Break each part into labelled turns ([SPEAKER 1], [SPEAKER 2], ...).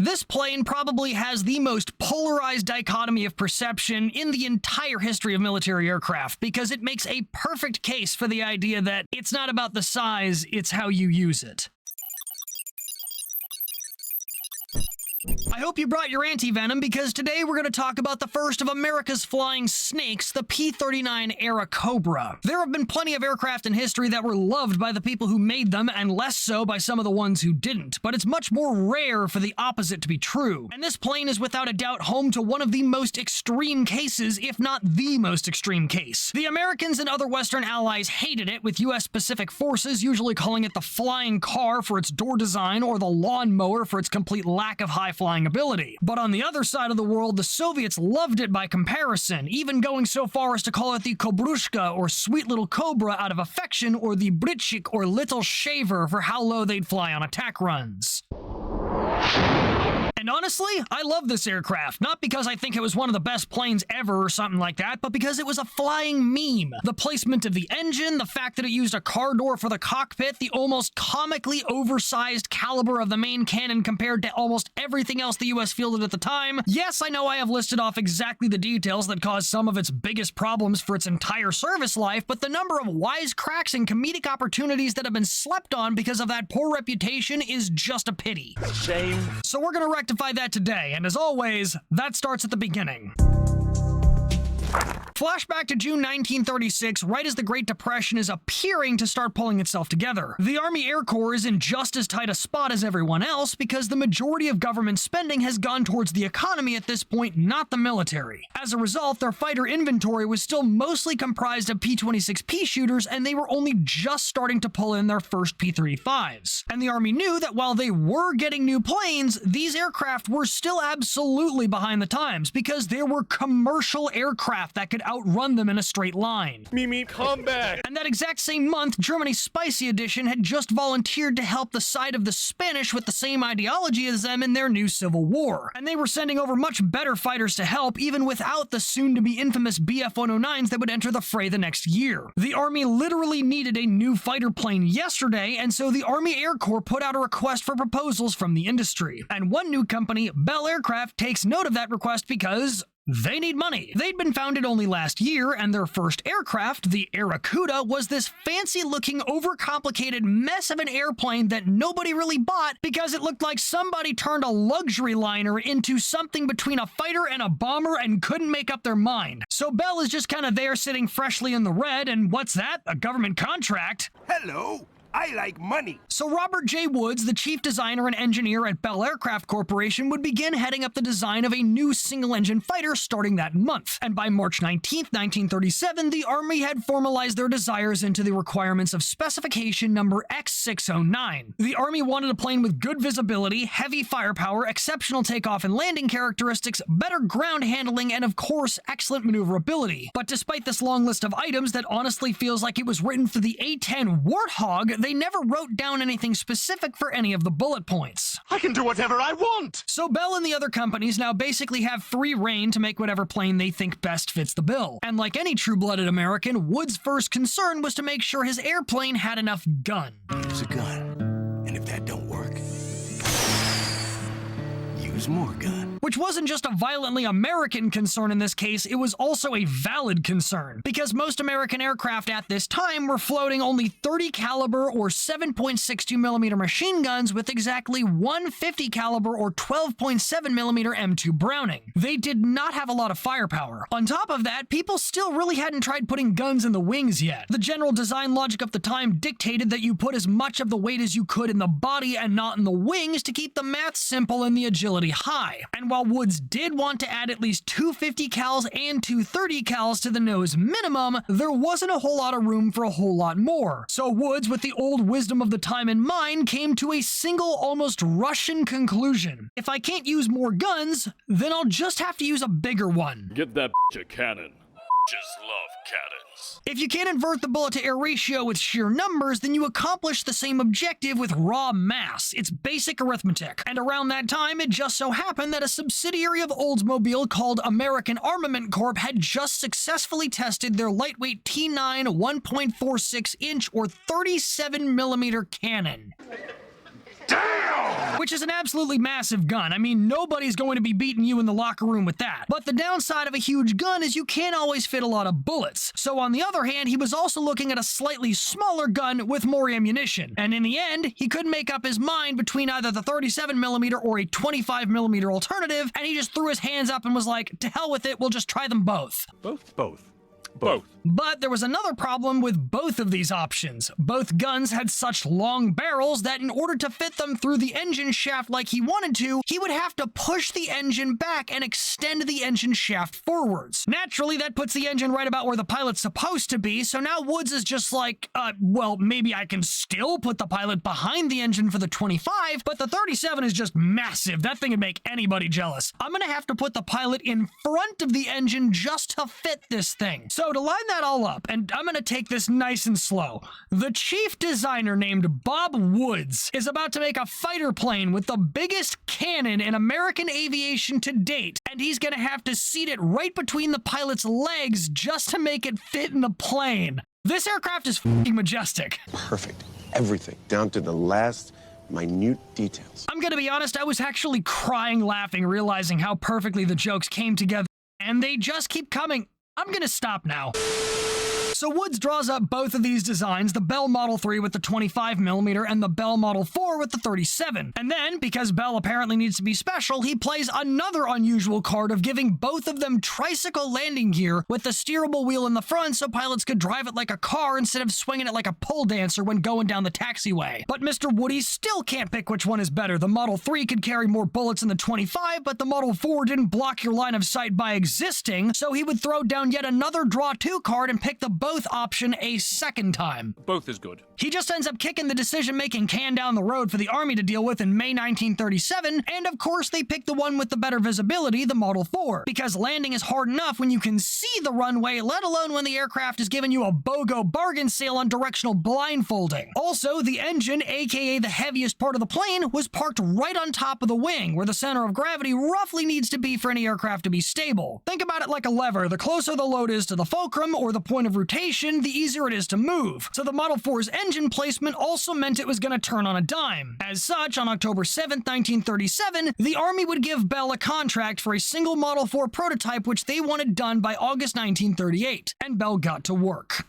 [SPEAKER 1] This plane probably has the most polarized dichotomy of perception in the entire history of military aircraft, because it makes a perfect case for the idea that it's not about the size, it's how you use it. I hope you brought your anti-venom, because today we're going to talk about the first of America's flying snakes, the P-39 Airacobra. There have been plenty of aircraft in history that were loved by the people who made them, and less so by some of the ones who didn't, but it's much more rare for the opposite to be true. And this plane is without a doubt home to one of the most extreme cases, if not the most extreme case. The Americans and other Western allies hated it, with US Pacific forces usually calling it the flying car for its door design or the lawnmower for its complete lack of high flying ability. But on the other side of the world, the Soviets loved it by comparison, even going so far as to call it the Kobrushka, or sweet little cobra, out of affection, or the Britchik, or little shaver, for how low they'd fly on attack runs. And honestly, I love this aircraft, not because I think it was one of the best planes ever or something like that, but because it was a flying meme. The placement of the engine, the fact that it used a car door for the cockpit, the almost comically oversized caliber of the main cannon compared to almost everything else the US fielded at the time. Yes, I know I have listed off exactly the details that caused some of its biggest problems for its entire service life, but the number of wisecracks and comedic opportunities that have been slept on because of that poor reputation is just a pity.
[SPEAKER 2] Shame.
[SPEAKER 1] So we're gonna rectify that today, and as always, that starts at the beginning. Flashback to June 1936, right as the Great Depression is appearing to start pulling itself together. The Army Air Corps is in just as tight a spot as everyone else because the majority of government spending has gone towards the economy at this point, not the military. As a result, their fighter inventory was still mostly comprised of P-26P shooters, and they were only just starting to pull in their first P-35s. And the Army knew that while they were getting new planes, these aircraft were still absolutely behind the times because there were commercial aircraft that could outrun them in a straight line.
[SPEAKER 2] Mimi, come back!
[SPEAKER 1] And that exact same month, Germany's Spicy Edition had just volunteered to help the side of the Spanish with the same ideology as them in their new civil war. And they were sending over much better fighters to help, even without the soon-to-be infamous Bf-109s that would enter the fray the next year. The Army literally needed a new fighter plane yesterday, and so the Army Air Corps put out a request for proposals from the industry. And one new company, Bell Aircraft, takes note of that request because they need money. They'd been founded only last year, and their first aircraft, the Airacobra, was this fancy-looking, overcomplicated mess of an airplane that nobody really bought because it looked like somebody turned a luxury liner into something between a fighter and a bomber and couldn't make up their mind. So Bell is just kind of there sitting freshly in the red, and what's that? A government contract?
[SPEAKER 3] Hello. I like money.
[SPEAKER 1] So Robert J. Woods, the chief designer and engineer at Bell Aircraft Corporation, would begin heading up the design of a new single-engine fighter starting that month. And by March 19, 1937, the Army had formalized their desires into the requirements of specification number X609. The Army wanted a plane with good visibility, heavy firepower, exceptional takeoff and landing characteristics, better ground handling, and of course, excellent maneuverability. But despite this long list of items that honestly feels like it was written for the A-10 Warthog, they never wrote down anything specific for any of the bullet points.
[SPEAKER 2] I can do whatever I want!
[SPEAKER 1] So Bell and the other companies now basically have free reign to make whatever plane they think best fits the bill. And like any true-blooded American, Wood's first concern was to make sure his airplane had enough gun.
[SPEAKER 3] Use a gun. And if that don't work, use more gun.
[SPEAKER 1] Which wasn't just a violently American concern in this case, it was also a valid concern, because most American aircraft at this time were floating only 30 caliber or 7.62mm machine guns with exactly one 50 caliber or 12.7mm M2 Browning. They did not have a lot of firepower. On top of that, people still really hadn't tried putting guns in the wings yet. The general design logic of the time dictated that you put as much of the weight as you could in the body and not in the wings to keep the math simple and the agility high. And while Woods did want to add at least two 50 cals and two 30 cals to the nose minimum, there wasn't a whole lot of room for a whole lot more. So Woods, with the old wisdom of the time in mind, came to a single, almost Russian conclusion. If I can't use more guns, then I'll just have to use a bigger one.
[SPEAKER 4] Give that a cannon. Just love cannons.
[SPEAKER 1] If you can't invert the bullet-to-air ratio with sheer numbers, then you accomplish the same objective with raw mass. It's basic arithmetic. And around that time, it just so happened that a subsidiary of Oldsmobile called American Armament Corp had just successfully tested their lightweight T9 1.46-inch or 37mm cannon. Which is an absolutely massive gun. I mean, nobody's going to be beating you in the locker room with that. But the downside of a huge gun is you can't always fit a lot of bullets. So on the other hand, he was also looking at a slightly smaller gun with more ammunition. And in the end, he couldn't make up his mind between either the 37mm or a 25mm alternative, and he just threw his hands up and was like, to hell with it, we'll just try them both.
[SPEAKER 4] Both.
[SPEAKER 1] But there was another problem with both of these options. Both guns had such long barrels that in order to fit them through the engine shaft like he wanted to, he would have to push the engine back and extend the engine shaft forwards. Naturally, that puts the engine right about where the pilot's supposed to be, so now Woods is just like, well, maybe I can still put the pilot behind the engine for the 25, but the 37 is just massive. That thing would make anybody jealous. I'm gonna have to put the pilot in front of the engine just to fit this thing. So to line that all up, and I'm gonna take this nice and slow, the chief designer named Bob Woods is about to make a fighter plane with the biggest cannon in American aviation to date, and he's gonna have to seat it right between the pilot's legs just to make it fit in the plane. This aircraft is f***ing majestic.
[SPEAKER 5] Perfect. Everything, down to the last minute details.
[SPEAKER 1] I'm gonna be honest, I was actually crying laughing, realizing how perfectly the jokes came together, and they just keep coming. I'm gonna stop now. So Woods draws up both of these designs, the Bell Model 3 with the 25mm and the Bell Model 4 with the 37. And then, because Bell apparently needs to be special, he plays another unusual card of giving both of them tricycle landing gear with the steerable wheel in the front so pilots could drive it like a car instead of swinging it like a pole dancer when going down the taxiway. But Mr. Woody still can't pick which one is better. The Model 3 could carry more bullets than the 25, but the Model 4 didn't block your line of sight by existing, so he would throw down yet another draw 2 card and pick the both option a second time.
[SPEAKER 4] Both is good.
[SPEAKER 1] He just ends up kicking the decision-making can down the road for the Army to deal with in May 1937, and of course they picked the one with the better visibility, the Model 4, because landing is hard enough when you can see the runway, let alone when the aircraft is giving you a BOGO bargain sale on directional blindfolding. Also, the engine, aka the heaviest part of the plane, was parked right on top of the wing, where the center of gravity roughly needs to be for any aircraft to be stable. Think about it like a lever. The closer the load is to the fulcrum, or the point of rotation, the easier it is to move. So the Model 4's engine placement also meant it was going to turn on a dime. As such, on October 7, 1937, the Army would give Bell a contract for a single Model 4 prototype which they wanted done by August 1938, and Bell got to work.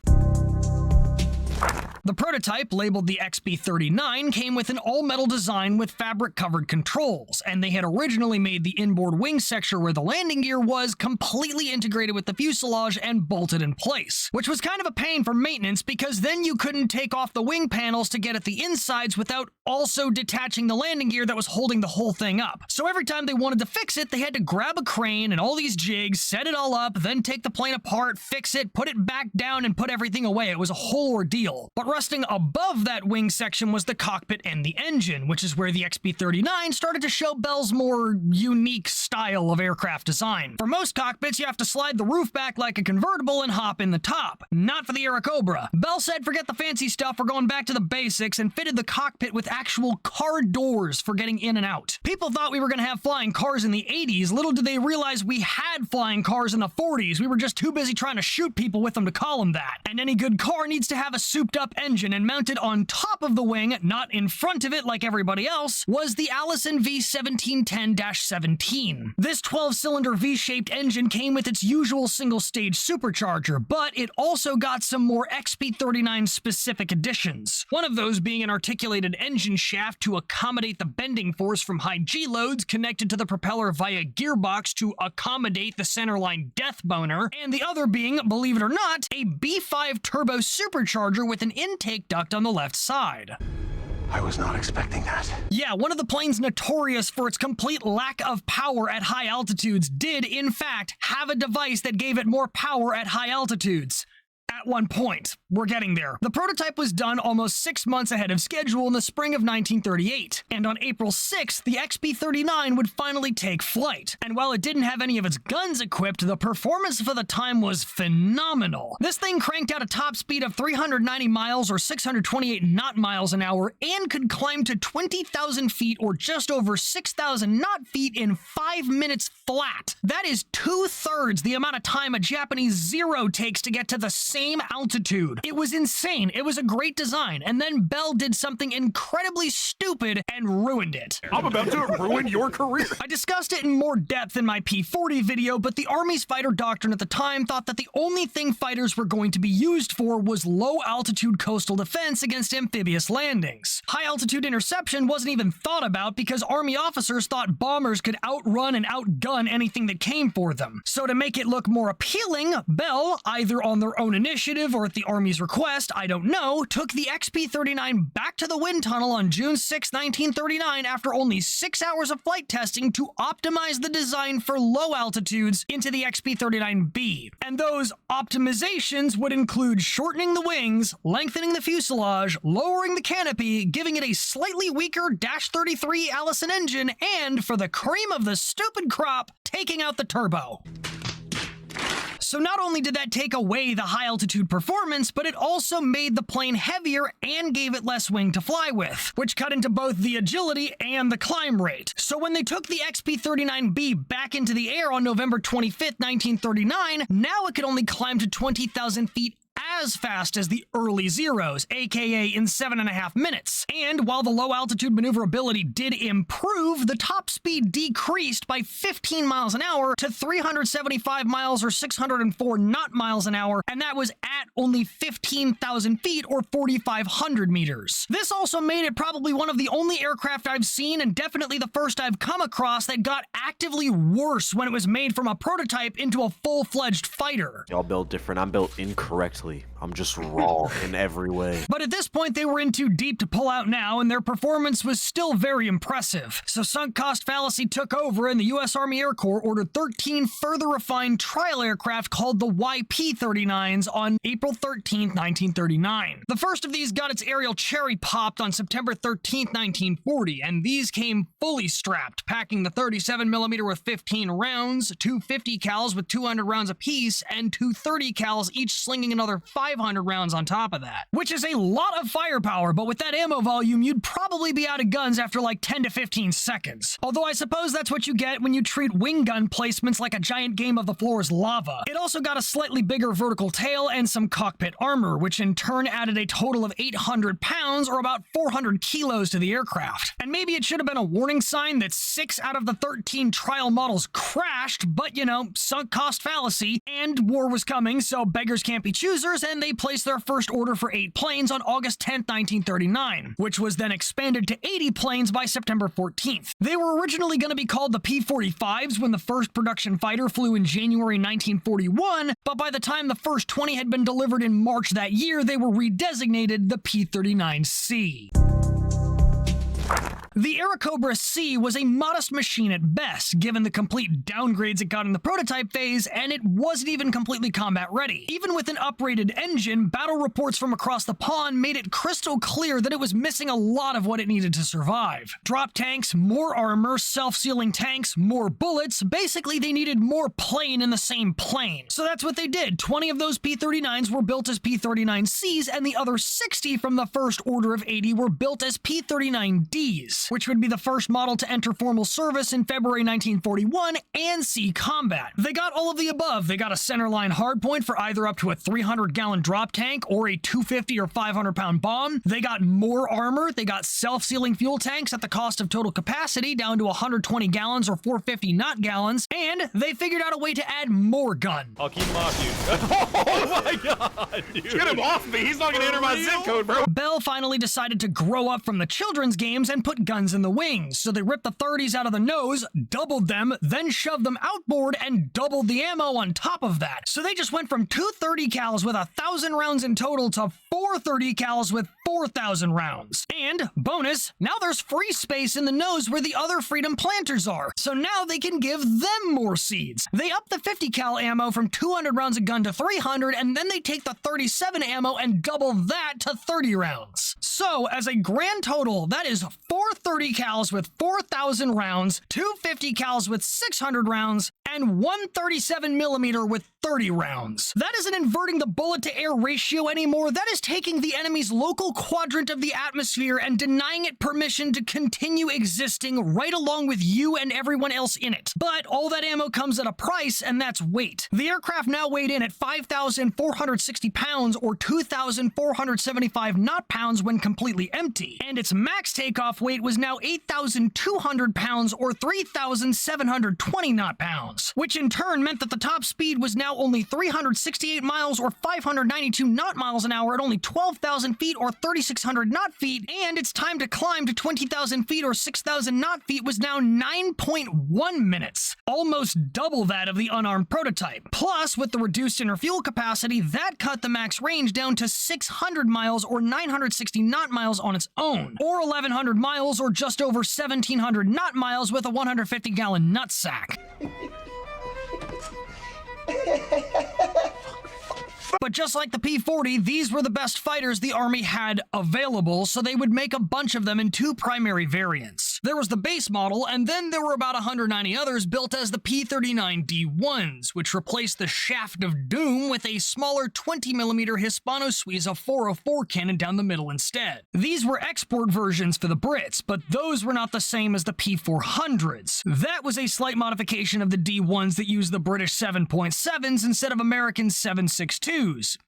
[SPEAKER 1] The prototype, labeled the XB-39, came with an all-metal design with fabric-covered controls, and they had originally made the inboard wing sector where the landing gear was completely integrated with the fuselage and bolted in place, which was kind of a pain for maintenance because then you couldn't take off the wing panels to get at the insides without also detaching the landing gear that was holding the whole thing up. So every time they wanted to fix it, they had to grab a crane and all these jigs, set it all up, then take the plane apart, fix it, put it back down, and put everything away. It was a whole ordeal. But resting above that wing section was the cockpit and the engine, which is where the XB-39 started to show Bell's more unique style of aircraft design. For most cockpits, you have to slide the roof back like a convertible and hop in the top. Not for the Airacobra. Bell said forget the fancy stuff, we're going back to the basics, and fitted the cockpit with actual car doors for getting in and out. People thought we were going to have flying cars in the 80s. Little did they realize we had flying cars in the 40s. We were just too busy trying to shoot people with them to call them that. And any good car needs to have a souped-up engine, and mounted on top of the wing, not in front of it like everybody else, was the Allison V1710-17. This 12-cylinder V-shaped engine came with its usual single-stage supercharger, but it also got some more XB-39 specific additions. One of those being an articulated engine shaft to accommodate the bending force from high G-loads connected to the propeller via gearbox to accommodate the centerline death boner, and the other being, believe it or not, a B5 turbo supercharger with an intake duct on the left side.
[SPEAKER 3] I was not expecting that.
[SPEAKER 1] Yeah, one of the planes notorious for its complete lack of power at high altitudes did, in fact, have a device that gave it more power at high altitudes. At one point. We're getting there. The prototype was done almost 6 months ahead of schedule in the spring of 1938, and on April 6th, the XB-39 would finally take flight. And while it didn't have any of its guns equipped, the performance for the time was phenomenal. This thing cranked out a top speed of 390 miles or 628 knot miles an hour and could climb to 20,000 feet or just over 6,000 knot feet in 5 minutes flat. That is 2/3 the amount of time a Japanese Zero takes to get to the same same altitude. It was insane. It was a great design. And then Bell did something incredibly stupid and ruined it.
[SPEAKER 2] I'm about to ruin your career.
[SPEAKER 1] I discussed it in more depth in my P-40 video, but the Army's fighter doctrine at the time thought that the only thing fighters were going to be used for was low-altitude coastal defense against amphibious landings. High-altitude interception wasn't even thought about because Army officers thought bombers could outrun and outgun anything that came for them. So to make it look more appealing, Bell, either on their own initiative or at the Army's request, I don't know, took the XP-39 back to the wind tunnel on June 6, 1939 after only 6 hours of flight testing to optimize the design for low altitudes into the XP-39B. And those optimizations would include shortening the wings, lengthening the fuselage, lowering the canopy, giving it a slightly weaker -33 Allison engine, and for the cream of the stupid crop, taking out the turbo. So not only did that take away the high-altitude performance, but it also made the plane heavier and gave it less wing to fly with, which cut into both the agility and the climb rate. So when they took the XP-39B back into the air on November 25, 1939, now it could only climb to 20,000 feet as fast as the early Zeros, aka in 7.5 minutes. And while the low-altitude maneuverability did improve, the top speed decreased by 15 miles an hour to 375 miles or 604 knot miles an hour, and that was at only 15,000 feet or 4,500 meters. This also made it probably one of the only aircraft I've seen, and definitely the first I've come across, that got actively worse when it was made from a prototype into a full-fledged fighter.
[SPEAKER 6] Y'all built different. I'm built incorrectly. I'm just raw in every way.
[SPEAKER 1] But at this point, they were in too deep to pull out now, and their performance was still very impressive. So sunk cost fallacy took over, and the U.S. Army Air Corps ordered 13 further refined trial aircraft called the YP-39s on April 13, 1939. The first of these got its aerial cherry popped on September 13, 1940, and these came fully strapped, packing the 37mm with 15 rounds, two 50 cals with 200 rounds apiece, and two 30 cals, each slinging another 500 rounds on top of that, which is a lot of firepower, but with that ammo volume, you'd probably be out of guns after like 10 to 15 seconds. Although I suppose that's what you get when you treat wing gun placements like a giant game of the floor is lava. It also got a slightly bigger vertical tail and some cockpit armor, which in turn added a total of 800 pounds or about 400 kilos to the aircraft. And maybe it should have been a warning sign that 6 out of the 13 trial models crashed, but you know, sunk cost fallacy, and war was coming, so beggars can't be choosers, and they placed their first order for 8 planes on August 10, 1939, which was then expanded to 80 planes by September 14th. They were originally going to be called the P-45s when the first production fighter flew in January 1941, but by the time the first 20 had been delivered in March that year, they were redesignated the P-39C. The Airacobra C was a modest machine at best, given the complete downgrades it got in the prototype phase, and it wasn't even completely combat ready. Even with an uprated engine, battle reports from across the pond made it crystal clear that it was missing a lot of what it needed to survive. Drop tanks, more armor, self-sealing tanks, more bullets. Basically, they needed more plane in the same plane. So that's what they did. 20 of those P-39s were built as P-39Cs, and the other 60 from the first order of 80 were built as P-39Ds, which would be the first model to enter formal service in February 1941 and see combat. They got all of the above. They got a centerline hardpoint for either up to a 300-gallon drop tank or a 250 or 500-pound bomb. They got more armor. They got self-sealing fuel tanks at the cost of total capacity down to 120 gallons or 450 knot gallons, and they figured out a way to add more gun.
[SPEAKER 2] I'll keep him off you. Oh my god, dude. Get him off me. He's not gonna enter my zip code, bro.
[SPEAKER 1] Bell finally decided to grow up from the children's games and put guns in the wings, so they ripped the 30s out of the nose, doubled them, then shoved them outboard and doubled the ammo on top of that. So they just went from 2 30 cals with 1,000 rounds in total to 4 30 cals with 4,000 rounds. And bonus, now there's free space in the nose where the other Freedom planters are, so now they can give them more seeds. They up the 50 cal ammo from 200 rounds a gun to 300, and then they take the 37 ammo and double that to 30 rounds. So as a grand total, that is 4 30 cals with 4,000 rounds, 2 50 cals with 600 rounds, and one 37mm with 30 rounds. That isn't inverting the bullet-to-air ratio anymore, that is taking the enemy's local quadrant of the atmosphere and denying it permission to continue existing right along with you and everyone else in it. But all that ammo comes at a price, and that's weight. The aircraft now weighed in at 5,460 pounds or 2,475 knot-pounds when completely empty, and its max takeoff weight was now 8,200 pounds or 3,720 knot-pounds, which in turn meant that the top speed was now only 368 miles or 592 knot-miles an hour at only 12,000 feet or 3,600 knot-feet, and its time to climb to 20,000 feet or 6,000 knot-feet was now 9.1 minutes, almost double that of the unarmed prototype. Plus, with the reduced inner fuel capacity, that cut the max range down to 600 miles or 960 knot-miles on its own, or 1,100 miles or just over 1,700 knot-miles with a 150-gallon nutsack. But just like the P-40, these were the best fighters the Army had available, so they would make a bunch of them in two primary variants. There was the base model, and then there were about 190 others built as the P-39 D1s, which replaced the Shaft of Doom with a smaller 20mm Hispano-Suiza 404 cannon down the middle instead. These were export versions for the Brits, but those were not the same as the P-400s. That was a slight modification of the D1s that used the British 7.7s instead of American 7.62s.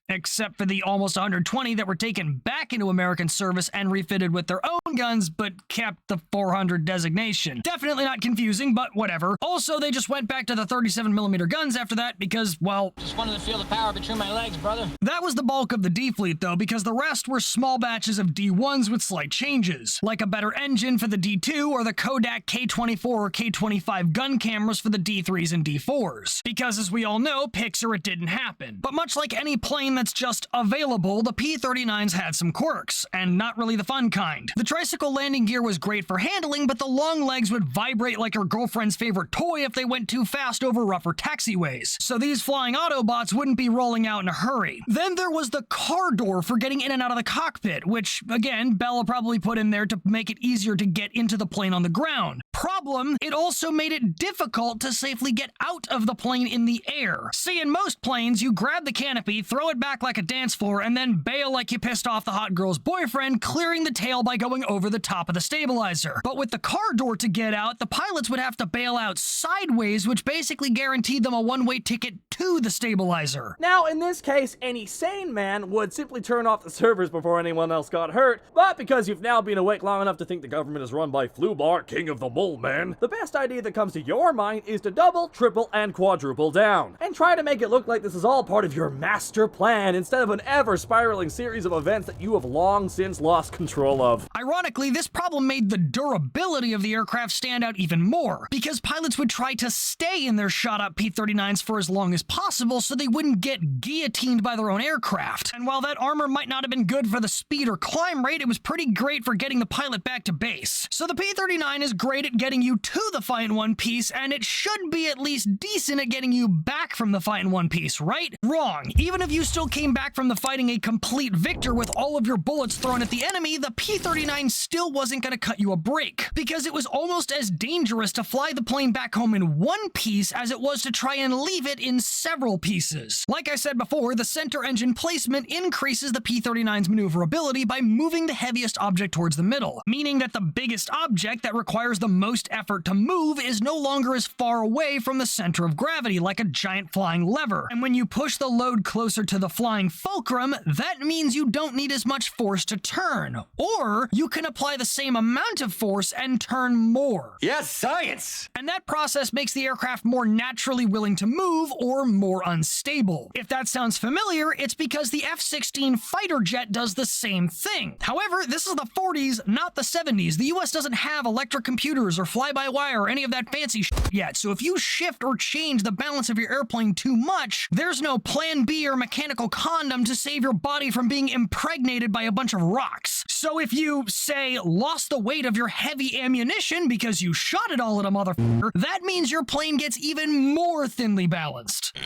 [SPEAKER 1] Except for the almost 120 that were taken back into American service and refitted with their own guns, but kept the 400 designation. Definitely not confusing, but whatever. Also, they just went back to the 37mm guns after that because, well...
[SPEAKER 7] just wanted to feel the power between my legs, brother.
[SPEAKER 1] That was the bulk of the D fleet, though, because the rest were small batches of D1s with slight changes, like a better engine for the D2 or the Kodak K24 or K25 gun cameras for the D3s and D4s. Because, as we all know, Pixar, it didn't happen. But much like any plane that's just available, the P-39s had some quirks, and not really the fun kind. The tricycle landing gear was great for handling, but the long legs would vibrate like your girlfriend's favorite toy if they went too fast over rougher taxiways, so these flying Autobots wouldn't be rolling out in a hurry. Then there was the car door for getting in and out of the cockpit, which, again, Bella probably put in there to make it easier to get into the plane on the ground. Problem, it also made it difficult to safely get out of the plane in the air. See, in most planes, you grab the canopy, throw it back like a dance floor, and then bail like you pissed off the hot girl's boyfriend, clearing the tail by going over the top of the stabilizer. But with the car door to get out, the pilots would have to bail out sideways, which basically guaranteed them a one-way ticket to the stabilizer.
[SPEAKER 2] Now, in this case, any sane man would simply turn off the servers before anyone else got hurt, but because you've now been awake long enough to think the government is run by Flubar, king of the mole man, the best idea that comes to your mind is to double, triple, and quadruple down, and try to make it look like this is all part of your master plan instead of an ever-spiraling series of events that you have long since lost control of.
[SPEAKER 1] Ironically, this problem made the durability of the aircraft stand out even more, because pilots would try to stay in their shot-up P-39s for as long as possible so they wouldn't get guillotined by their own aircraft. And while that armor might not have been good for the speed or climb rate, it was pretty great for getting the pilot back to base. So the P-39 is great at getting you to the fight in one piece, and it should be at least decent at getting you back from the fight in one piece, right? Wrong. Even if you still came back from the fighting a complete victor with all of your bullets thrown at the enemy, the P-39 still wasn't going to cut you a break, because it was almost as dangerous to fly the plane back home in one piece as it was to try and leave it in several pieces. Like I said before, the center engine placement increases the P-39's maneuverability by moving the heaviest object towards the middle, meaning that the biggest object that requires the most effort to move is no longer as far away from the center of gravity, like a giant flying lever. And when you push the load closer to the flying fulcrum, that means you don't need as much force to turn, or you can apply the same amount of force and turn more.
[SPEAKER 3] Yes, science!
[SPEAKER 1] And that process makes the aircraft more naturally willing to move or more unstable. If that sounds familiar, it's because the F-16 fighter jet does the same thing. However, this is the 40s, not the 70s. The US doesn't have electric computers or fly-by-wire or any of that fancy shit yet, so if you shift or change the balance of your airplane too much, there's no plan B or mechanical condom to save your body from being impregnated by a bunch of rocks. So if you, say, lost the weight of your heavy ammunition because you shot it all at a motherfucker, that means your plane gets even more thinly balanced.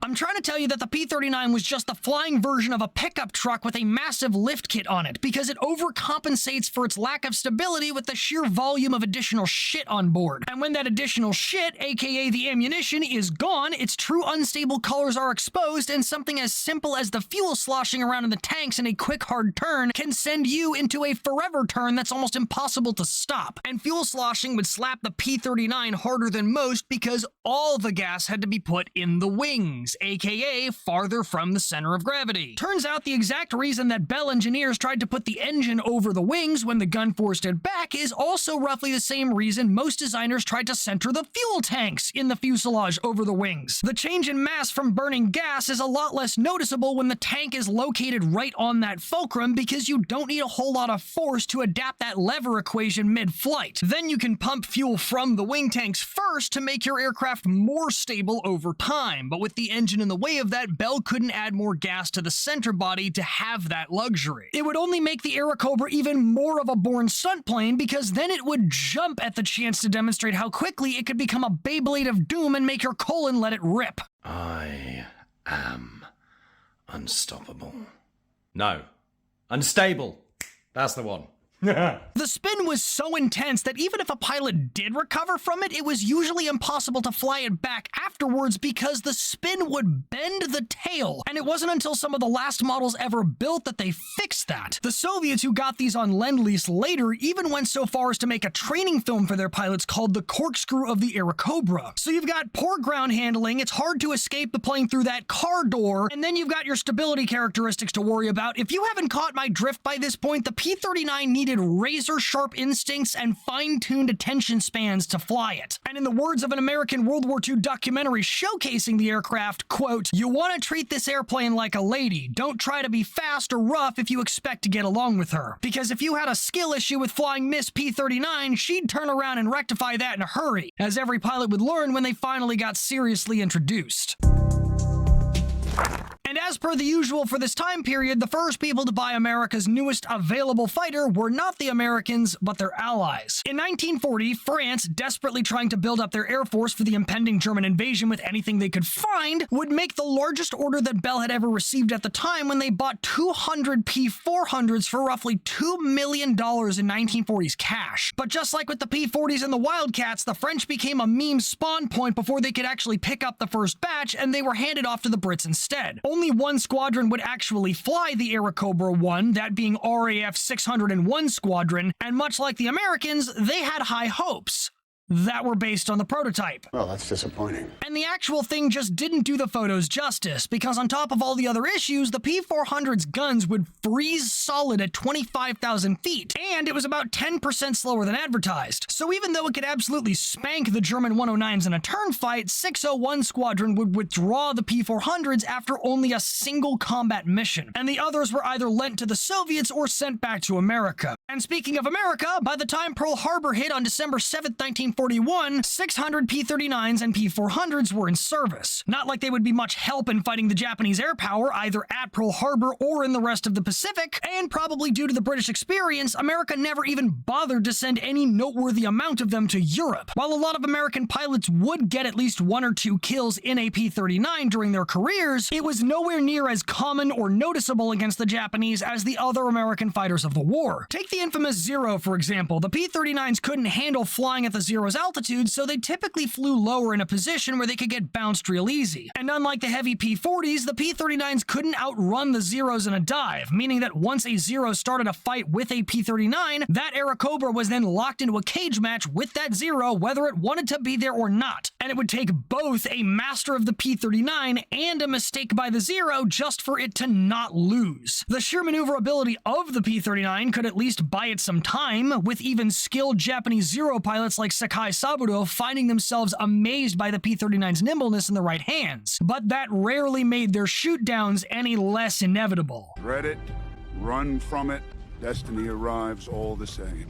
[SPEAKER 1] I'm trying to tell you that the P-39 was just the flying version of a pickup truck with a massive lift kit on it, because it overcompensates for its lack of stability with the sheer volume of additional shit on board. And when that additional shit, aka the ammunition, is gone, its true unstable colors are exposed, and something as simple as the fuel sloshing around in the tanks in a quick hard turn can send you into a forever turn that's almost impossible to stop. And fuel sloshing would slap the P-39 harder than most because all the gas had to be put in the wings, aka farther from the center of gravity. Turns out the exact reason that Bell engineers tried to put the engine over the wings when the gun forced it back is also roughly the same reason most designers tried to center the fuel tanks in the fuselage over the wings. The change in mass from burning gas is a lot less noticeable when the tank is located right on that fulcrum, because you don't need a whole lot of force to adapt that lever equation mid-flight. Then you can pump fuel from the wing tanks first to make your aircraft more stable over time, but with the engine in the way of that, Bell couldn't add more gas to the center body to have that luxury. It would only make the Airacobra even more of a born stunt plane, because then it would jump at the chance to demonstrate how quickly it could become a Beyblade of doom and make your colon let it rip.
[SPEAKER 8] I am unstoppable. No. Unstable. That's the one.
[SPEAKER 1] The spin was so intense that even if a pilot did recover from it, it was usually impossible to fly it back afterwards because the spin would bend the tail, and it wasn't until some of the last models ever built that they fixed that. The Soviets, who got these on Lend-Lease later, even went so far as to make a training film for their pilots called The Corkscrew of the Airacobra. So you've got poor ground handling, it's hard to escape the plane through that car door, and then you've got your stability characteristics to worry about. If you haven't caught my drift by this point, the P-39 needed razor-sharp instincts and fine-tuned attention spans to fly it. And in the words of an American World War II documentary showcasing the aircraft, quote, "You want to treat this airplane like a lady. Don't try to be fast or rough if you expect to get along with her. Because if you had a skill issue with flying Miss P-39, she'd turn around and rectify that in a hurry," as every pilot would learn when they finally got seriously introduced. And as per the usual for this time period, the first people to buy America's newest available fighter were not the Americans, but their allies. In 1940, France, desperately trying to build up their air force for the impending German invasion with anything they could find, would make the largest order that Bell had ever received at the time when they bought 200 P-400s for roughly $2 million in 1940s cash. But just like with the P-40s and the Wildcats, the French became a meme spawn point before they could actually pick up the first batch, and they were handed off to the Brits instead. Only one squadron would actually fly the Airacobra 1, that being RAF 601 Squadron, and much like the Americans, they had high hopes that were based on the prototype.
[SPEAKER 3] Well, that's disappointing.
[SPEAKER 1] And the actual thing just didn't do the photos justice, because on top of all the other issues, the P-400's guns would freeze solid at 25,000 feet, and it was about 10% slower than advertised. So even though it could absolutely spank the German 109s in a turn fight, 601 Squadron would withdraw the P-400s after only a single combat mission, and the others were either lent to the Soviets or sent back to America. And speaking of America, by the time Pearl Harbor hit on December 7th, 1941, 600 P-39s and P-400s were in service. Not like they would be much help in fighting the Japanese air power either at Pearl Harbor or in the rest of the Pacific, and probably due to the British experience, America never even bothered to send any noteworthy amount of them to Europe. While a lot of American pilots would get at least 1 or 2 kills in a P-39 during their careers, it was nowhere near as common or noticeable against the Japanese as the other American fighters of the war. Take the infamous Zero, for example. The P-39s couldn't handle flying at the Zero's altitude, so they typically flew lower in a position where they could get bounced real easy. And unlike the heavy P-40s, the P-39s couldn't outrun the Zeros in a dive, meaning that once a Zero started a fight with a P-39, that Airacobra was then locked into a cage match with that Zero, whether it wanted to be there or not. And it would take both a master of the P-39 and a mistake by the Zero just for it to not lose. The sheer maneuverability of the P-39 could at least buy it some time, with even skilled Japanese Zero pilots like Sakai Saburo finding themselves amazed by the P-39's nimbleness in the right hands. But that rarely made their shoot-downs any less inevitable.
[SPEAKER 9] Dread it, run from it, destiny arrives all the same.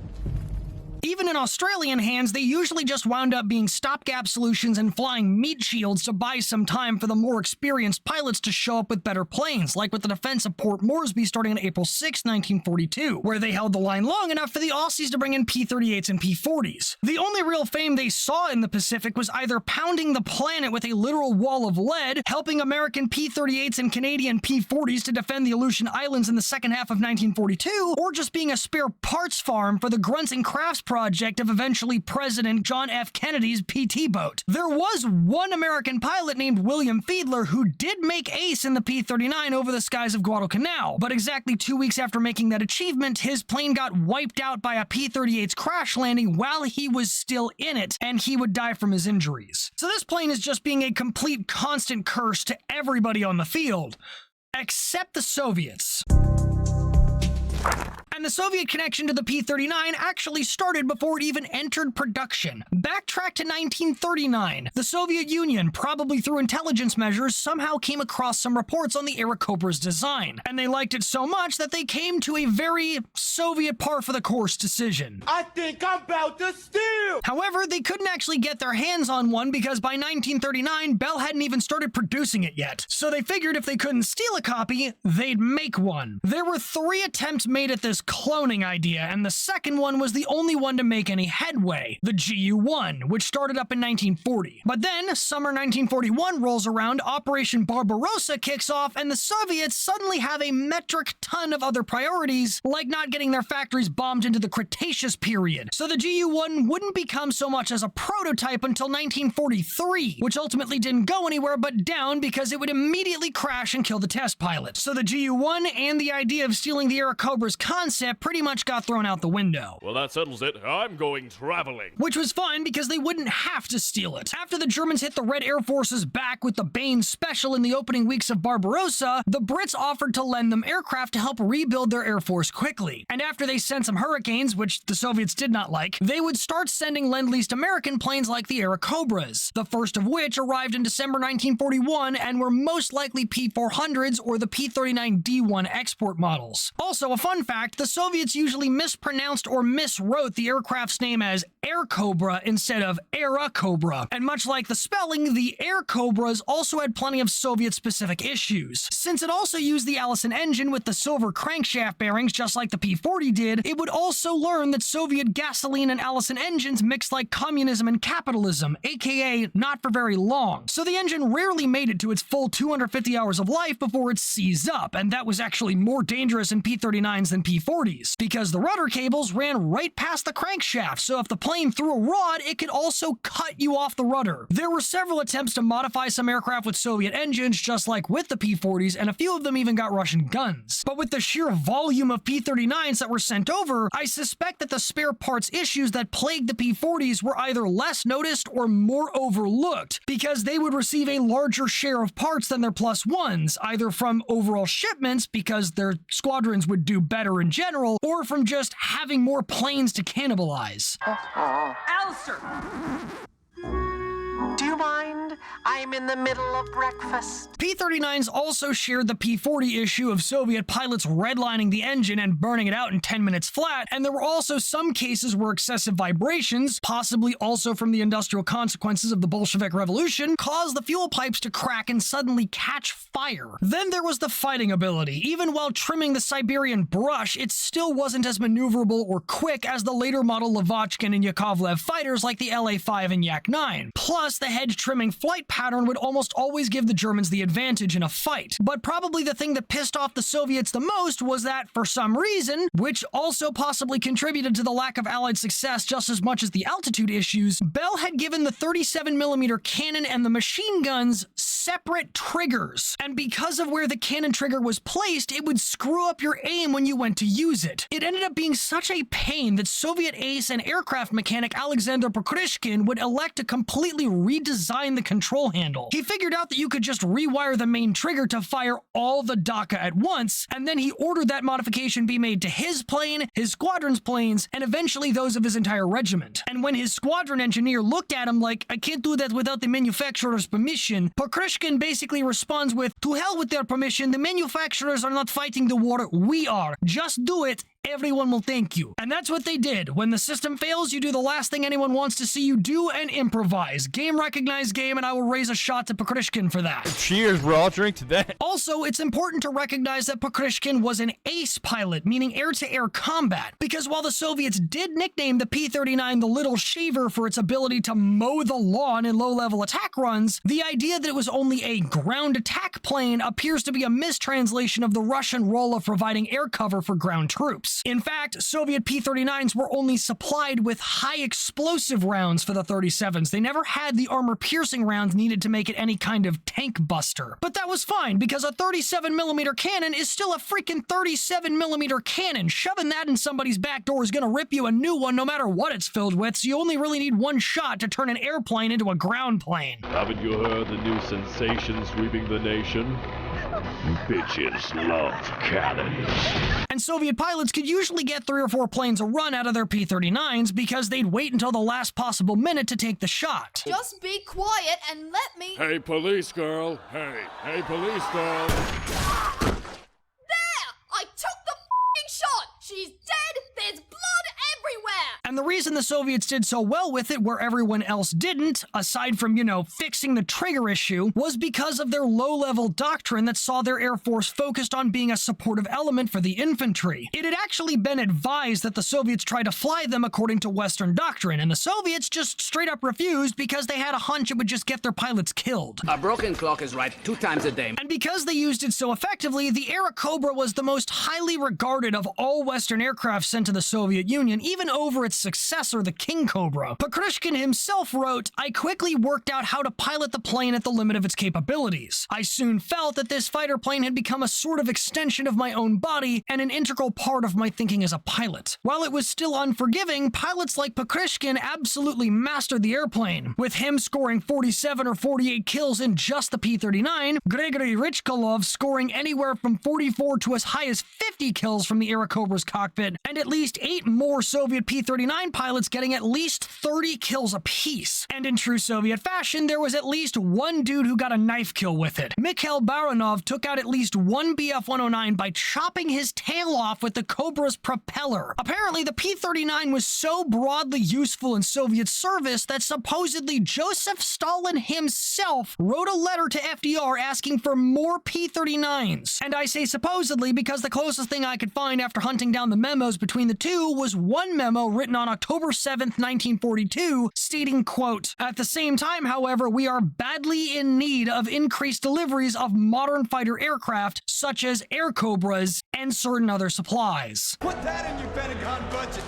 [SPEAKER 1] Even in Australian hands, they usually just wound up being stopgap solutions and flying meat shields to buy some time for the more experienced pilots to show up with better planes, like with the defense of Port Moresby starting on April 6, 1942, where they held the line long enough for the Aussies to bring in P-38s and P-40s. The only real fame they saw in the Pacific was either pounding the planet with a literal wall of lead, helping American P-38s and Canadian P-40s to defend the Aleutian Islands in the second half of 1942, or just being a spare parts farm for the Grunts and Crafts project of eventually President John F. Kennedy's PT boat. There was one American pilot named William Fiedler who did make ace in the P-39 over the skies of Guadalcanal, but exactly 2 weeks after making that achievement, his plane got wiped out by a P-38's crash landing while he was still in it, and he would die from his injuries. So this plane is just being a complete constant curse to everybody on the field, except the Soviets. And the Soviet connection to the P-39 actually started before it even entered production. Backtrack to 1939. The Soviet Union, probably through intelligence measures, somehow came across some reports on the Airacobra's design. And they liked it so much that they came to a very Soviet par for the course decision.
[SPEAKER 9] I think I'm about to steal!
[SPEAKER 1] However, they couldn't actually get their hands on one because by 1939, Bell hadn't even started producing it yet. So they figured if they couldn't steal a copy, they'd make one. There were 3 attempts made at this cloning idea, and the second one was the only one to make any headway, the GU-1, which started up in 1940. But then, summer 1941 rolls around, Operation Barbarossa kicks off, and the Soviets suddenly have a metric ton of other priorities, like not getting their factories bombed into the Cretaceous period. So the GU-1 wouldn't become so much as a prototype until 1943, which ultimately didn't go anywhere but down because it would immediately crash and kill the test pilot. So the GU-1 and the idea of stealing the Airacobra's concept pretty much got thrown out the window.
[SPEAKER 4] Well, that settles it. I'm going traveling.
[SPEAKER 1] Which was fine because they wouldn't have to steal it. After the Germans hit the Red Air Force's back with the Bane Special in the opening weeks of Barbarossa, the Brits offered to lend them aircraft to help rebuild their air force quickly. And after they sent some Hurricanes, which the Soviets did not like, they would start sending Lend-Leased American planes like the Airacobras, the first of which arrived in December 1941 and were most likely P-400s or the P-39 D1 export models. Also, a fun fact, the Soviets usually mispronounced or miswrote the aircraft's name as Airacobra instead of Airacobra. And much like the spelling, the Airacobras also had plenty of Soviet-specific issues. Since it also used the Allison engine with the silver crankshaft bearings just like the P-40 did, it would also learn that Soviet gasoline and Allison engines mixed like communism and capitalism, aka not for very long. So the engine rarely made it to its full 250 hours of life before it seized up, and that was actually more dangerous in P-39s than P-40s, because the rudder cables ran right past the crankshaft, so if the plane threw a rod, it could also cut you off the rudder. There were several attempts to modify some aircraft with Soviet engines, just like with the P-40s, and a few of them even got Russian guns. But with the sheer volume of P-39s that were sent over, I suspect that the spare parts issues that plagued the P-40s were either less noticed or more overlooked, because they would receive a larger share of parts than their plus ones, either from overall shipments, because their squadrons would do better in general, or from just having more planes to cannibalize.
[SPEAKER 10] Alistair! Do you mind? I'm in the middle of breakfast.
[SPEAKER 1] P-39s also shared the P-40 issue of Soviet pilots redlining the engine and burning it out in 10 minutes flat, and there were also some cases where excessive vibrations, possibly also from the industrial consequences of the Bolshevik Revolution, caused the fuel pipes to crack and suddenly catch fire. Then there was the fighting ability. Even while trimming the Siberian brush, it still wasn't as maneuverable or quick as the later model Lavochkin and Yakovlev fighters like the LA-5 and Yak-9. Plus, the hedge trimming flight pattern would almost always give the Germans the advantage in a fight. But probably the thing that pissed off the Soviets the most was that, for some reason, which also possibly contributed to the lack of Allied success just as much as the altitude issues, Bell had given the 37mm cannon and the machine guns separate triggers. And because of where the cannon trigger was placed, it would screw up your aim when you went to use it. It ended up being such a pain that Soviet ace and aircraft mechanic Alexander Pokrishkin would elect to completely redesign the control handle. He figured out that you could just rewire the main trigger to fire all the DACA at once, and then he ordered that modification be made to his plane, his squadron's planes, and eventually those of his entire regiment. And when his squadron engineer looked at him like, "I can't do that without the manufacturer's permission," Pokrishkin basically responds with, "To hell with their permission, the manufacturers are not fighting the war, we are. Just do it, everyone will thank you. And that's what they did. When the system fails, you do the last thing anyone wants to see you do and improvise. Game recognized game, and I will raise a shot to Pokrishkin for that.
[SPEAKER 11] Cheers, bro. I'll drink to that.
[SPEAKER 1] Also, it's important to recognize that Pokrishkin was an ace pilot, meaning air-to-air combat, because while the Soviets did nickname the P-39 the Little Shaver for its ability to mow the lawn in low-level attack runs, the idea that it was only a ground attack plane appears to be a mistranslation of the Russian role of providing air cover for ground troops. In fact, Soviet P-39s were only supplied with high explosive rounds for the 37s. They never had the armor-piercing rounds needed to make it any kind of tank buster. But that was fine, because a 37mm cannon is still a freaking 37mm cannon. Shoving that in somebody's back door is gonna rip you a new one no matter what it's filled with, so you only really need one shot to turn an airplane into a ground plane.
[SPEAKER 4] Haven't you heard the new sensation sweeping the nation? Bitches love cannons.
[SPEAKER 1] And Soviet pilots could usually get 3 or 4 planes a run out of their P-39s because they'd wait until the last possible minute to take the shot.
[SPEAKER 12] Just be quiet and let me...
[SPEAKER 4] Hey, police girl. Hey, police girl.
[SPEAKER 12] There! I took the f***ing shot! She's dead! There's blood everywhere!
[SPEAKER 1] And the reason the Soviets did so well with it where everyone else didn't, aside from, fixing the trigger issue, was because of their low-level doctrine that saw their Air Force focused on being a supportive element for the infantry. It had actually been advised that the Soviets try to fly them according to Western doctrine, and the Soviets just straight up refused because they had a hunch it would just get their pilots killed.
[SPEAKER 13] A broken clock is right 2 times a day.
[SPEAKER 1] And because they used it so effectively, the Airacobra was the most highly regarded of all Western aircraft sent to the Soviet Union, even over its successor, the King Cobra. Pokrishkin himself wrote, "I quickly worked out how to pilot the plane at the limit of its capabilities. I soon felt that this fighter plane had become a sort of extension of my own body and an integral part of my thinking as a pilot." While it was still unforgiving, pilots like Pokrishkin absolutely mastered the airplane, with him scoring 47 or 48 kills in just the P-39, Gregory Richkolov scoring anywhere from 44 to as high as 50 kills from the Airacobra's cockpit, and at least 8 more Soviet P-39 pilots getting at least 30 kills apiece. And in true Soviet fashion, there was at least one dude who got a knife kill with it. Mikhail Baranov took out at least one Bf-109 by chopping his tail off with the Cobra's propeller. Apparently, the P-39 was so broadly useful in Soviet service that supposedly Joseph Stalin himself wrote a letter to FDR asking for more P-39s. And I say supposedly because the closest thing I could find after hunting down the memos between the two was one memo written on October 7th, 1942, stating, quote, "At the same time, however, we are badly in need of increased deliveries of modern fighter aircraft, such as Airacobras, and certain other supplies."
[SPEAKER 9] Put that in your Pentagon budget.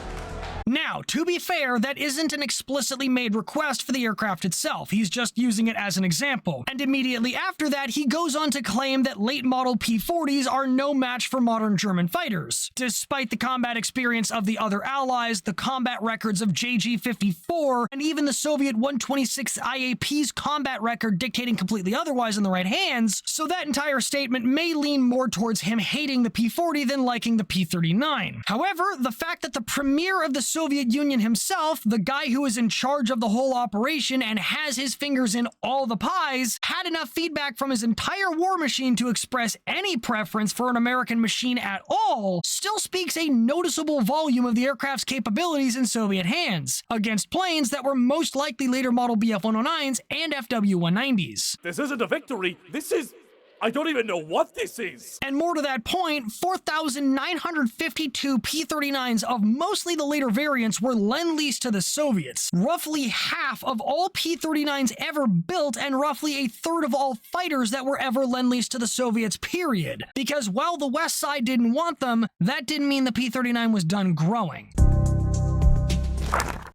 [SPEAKER 1] Now, to be fair, that isn't an explicitly made request for the aircraft itself. He's just using it as an example. And immediately after that, he goes on to claim that late-model P-40s are no match for modern German fighters. Despite the combat experience of the other allies, the combat records of JG-54, and even the Soviet 126th IAP's combat record dictating completely otherwise in the right hands, so that entire statement may lean more towards him hating the P-40 than liking the P-39. However, the fact that the premier of the Soviet Union himself, the guy who is in charge of the whole operation and has his fingers in all the pies, had enough feedback from his entire war machine to express any preference for an American machine at all, still speaks a noticeable volume of the aircraft's capabilities in Soviet hands, against planes that were most likely later model Bf-109s and FW-190s.
[SPEAKER 2] This isn't a victory. This is... I don't even know what this is.
[SPEAKER 1] And more to that point, 4,952 P-39s of mostly the later variants were lend-leased to the Soviets. Roughly half of all P-39s ever built and roughly a third of all fighters that were ever lend-leased to the Soviets, period. Because while the West side didn't want them, that didn't mean the P-39 was done growing.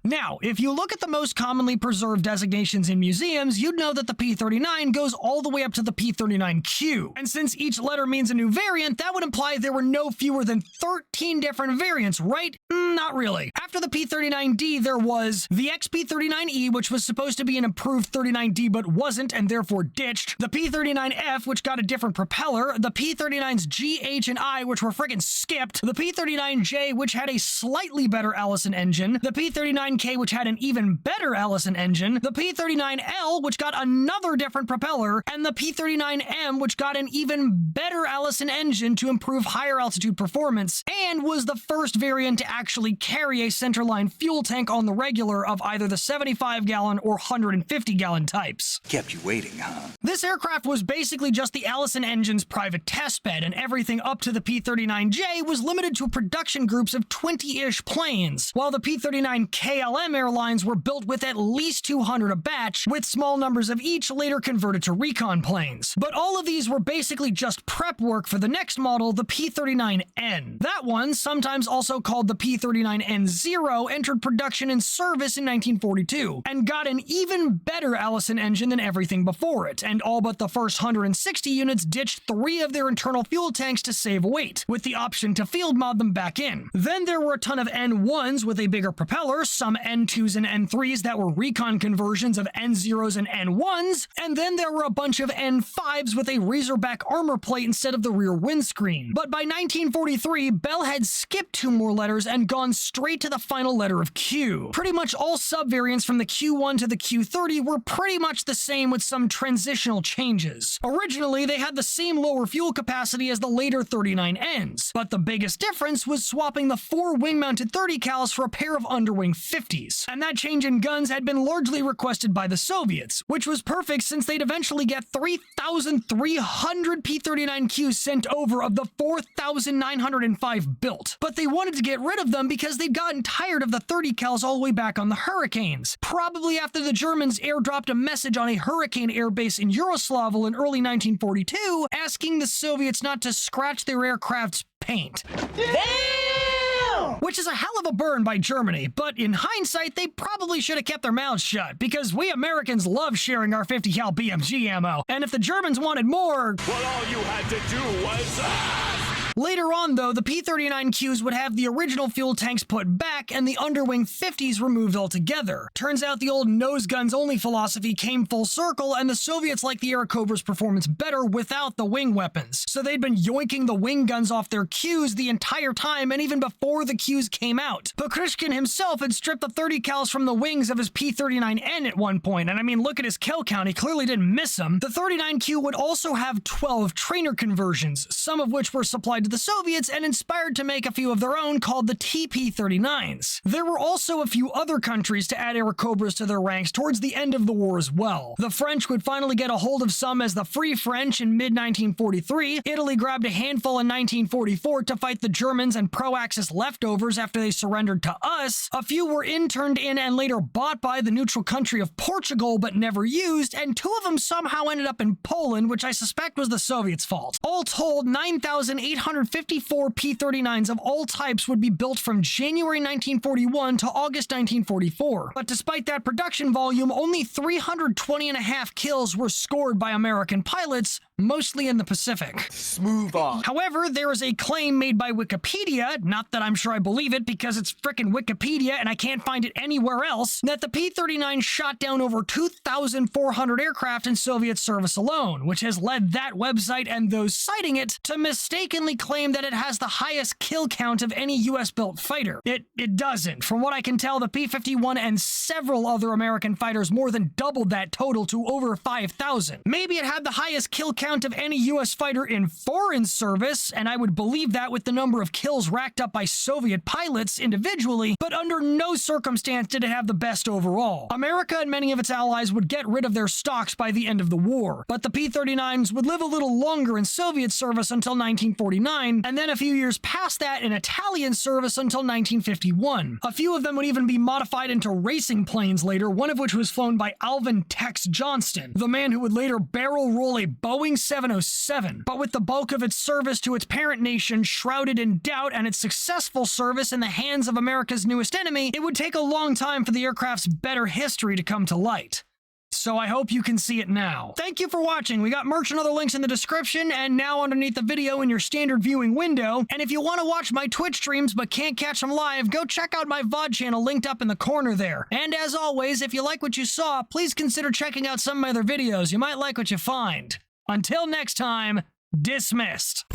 [SPEAKER 1] Now, if you look at the most commonly preserved designations in museums, you'd know that the P-39 goes all the way up to the P-39Q. And since each letter means a new variant, that would imply there were no fewer than 13 different variants, right? Not really. After the P-39D, there was the XP-39E, which was supposed to be an improved 39D but wasn't and therefore ditched, the P-39F, which got a different propeller, the P-39's G, H, and I, which were friggin' skipped, the P-39J, which had a slightly better Allison engine, the P-39 P-39K, which had an even better Allison engine, the P-39L, which got another different propeller, and the P-39M, which got an even better Allison engine to improve higher altitude performance, and was the first variant to actually carry a centerline fuel tank on the regular of either the 75-gallon or 150-gallon types.
[SPEAKER 9] Kept you waiting, huh?
[SPEAKER 1] This aircraft was basically just the Allison engine's private testbed, and everything up to the P-39J was limited to production groups of 20-ish planes, while the P-39 KLM airlines were built with at least 200 a batch, with small numbers of each later converted to recon planes. But all of these were basically just prep work for the next model, the P-39N. That one, sometimes also called the P-39N0, entered production and service in 1942, and got an even better Allison engine than everything before it, and all but the first 160 units ditched 3 of their internal fuel tanks to save weight, with the option to field mod them back in. Then there were a ton of N1s with a bigger propeller, some N2s and N3s that were recon conversions of N0s and N1s, and then there were a bunch of N5s with a Razorback armor plate instead of the rear windscreen. But by 1943, Bell had skipped 2 more letters and gone straight to the final letter of Q. Pretty much all subvariants from the Q1 to the Q30 were pretty much the same with some transitional changes. Originally, they had the same lower fuel capacity as the later 39Ns, but the biggest difference was swapping the 4 wing-mounted 30 cals for a pair of underwing 50s. And that change in guns had been largely requested by the Soviets, which was perfect since they'd eventually get 3,300 P-39Qs sent over of the 4,905 built. But they wanted to get rid of them because they'd gotten tired of the 30 cals all the way back on the Hurricanes, probably after the Germans airdropped a message on a Hurricane airbase in Yaroslavl in early 1942, asking the Soviets not to scratch their aircraft's paint. Damn! Which is a hell of a burn by Germany, but in hindsight, they probably should have kept their mouths shut, because we Americans love sharing our 50 cal BMG ammo, and if the Germans wanted more,
[SPEAKER 4] well, all you had to do was ask!
[SPEAKER 1] Later on, though, the P-39Qs would have the original fuel tanks put back and the underwing 50s removed altogether. Turns out the old nose guns only philosophy came full circle, and the Soviets liked the Airacobra's performance better without the wing weapons. So they'd been yoinking the wing guns off their Qs the entire time, and even before the Qs came out. Pokrishkin himself had stripped the 30 cals from the wings of his P-39N at one point, and I mean, look at his kill count, he clearly didn't miss them. The 39Q would also have 12 trainer conversions, some of which were supplied to the Soviets and inspired to make a few of their own called the TP-39s. There were also a few other countries to add Airacobras to their ranks towards the end of the war as well. The French would finally get a hold of some as the Free French in mid-1943, Italy grabbed a handful in 1944 to fight the Germans and pro-Axis leftovers after they surrendered to us, a few were interned in and later bought by the neutral country of Portugal but never used, and 2 of them somehow ended up in Poland, which I suspect was the Soviets' fault. All told, 9,854 P-39s of all types would be built from January 1941 to August 1944. But despite that production volume, only 320.5 kills were scored by American pilots, mostly in the Pacific.
[SPEAKER 9] Smooth on.
[SPEAKER 1] However, there is a claim made by Wikipedia, not that I'm sure I believe it because it's frickin' Wikipedia and I can't find it anywhere else, that the P-39 shot down over 2,400 aircraft in Soviet service alone, which has led that website and those citing it to mistakenly claim that it has the highest kill count of any US-built fighter. It doesn't. From what I can tell, the P-51 and several other American fighters more than doubled that total to over 5,000. Maybe it had the highest kill count of any US fighter in foreign service, and I would believe that with the number of kills racked up by Soviet pilots individually, but under no circumstance did it have the best overall. America and many of its allies would get rid of their stocks by the end of the war, but the P-39s would live a little longer in Soviet service until 1949, and then a few years past that in Italian service until 1951. A few of them would even be modified into racing planes later, one of which was flown by Alvin Tex Johnston, the man who would later barrel roll a Boeing 707. But with the bulk of its service to its parent nation shrouded in doubt and its successful service in the hands of America's newest enemy, it would take a long time for the aircraft's better history to come to light. So I hope you can see it now. Thank you for watching. We got merch and other links in the description and now underneath the video in your standard viewing window. And if you want to watch my Twitch streams but can't catch them live, go check out my VOD channel linked up in the corner there. And as always, if you like what you saw, please consider checking out some of my other videos. You might like what you find. Until next time, dismissed.